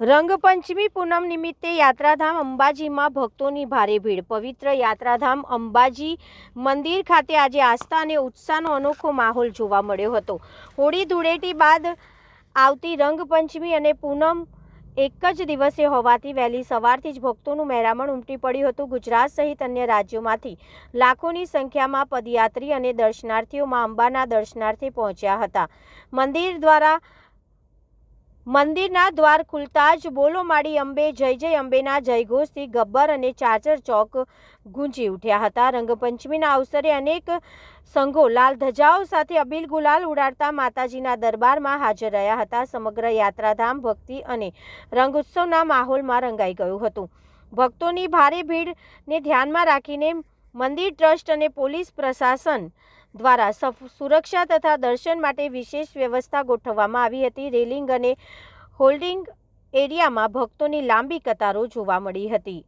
રંગપંચમી પૂનમ નિમિત્તે યાત્રાધામ અંબાજીમાં ભક્તોની ભારે ભીડ। પવિત્ર યાત્રાધામ અંબાજી મંદિર ખાતે આજે આસ્થા અને ઉત્સાહનો અનોખો માહોલ જોવા મળ્યો હતો। હોળી ધૂળેટી બાદ આવતી રંગપંચમી અને પૂનમ એક જ દિવસે હોવાથી વહેલી સવારથી જ ભક્તોનું મહેરામણ ઉમટી પડ્યું હતું। ગુજરાત સહિત અન્ય રાજ્યોમાંથી લાખોની સંખ્યામાં પદયાત્રી અને દર્શનાર્થીઓ માં અંબાના દર્શનાર્થે પહોંચ્યા હતા। મંદિરના દ્વાર ખુલતા જ બોલો માડી અંબે જય જય અંબેના જયઘોષથી ગબ્બર અને ચાચર ચોક ગુંજી ઉઠ્યા હતા। રંગપંચમીના અવસરે અનેક સંઘો લાલ ધજાઓ સાથે અબીલ ગુલાલ ઉડાડતા માતાજીના દરબારમાં હાજર રહ્યા હતા। સમગ્ર યાત્રાધામ ભક્તિ અને રંગોત્સવના માહોલમાં રંગાઈ ગયું હતું। ભક્તોની ભારે ભીડને ધ્યાનમાં રાખીને મંદિર ટ્રસ્ટ અને પોલીસ પ્રશાસન દ્વારા સુરક્ષા તથા દર્શન માટે વિશેષ વ્યવસ્થા ગોઠવવામાં આવી હતી। રેલિંગ અને હોલ્ડિંગ એરિયામાં ભક્તોની લાંબી કતારો જોવા મળી હતી।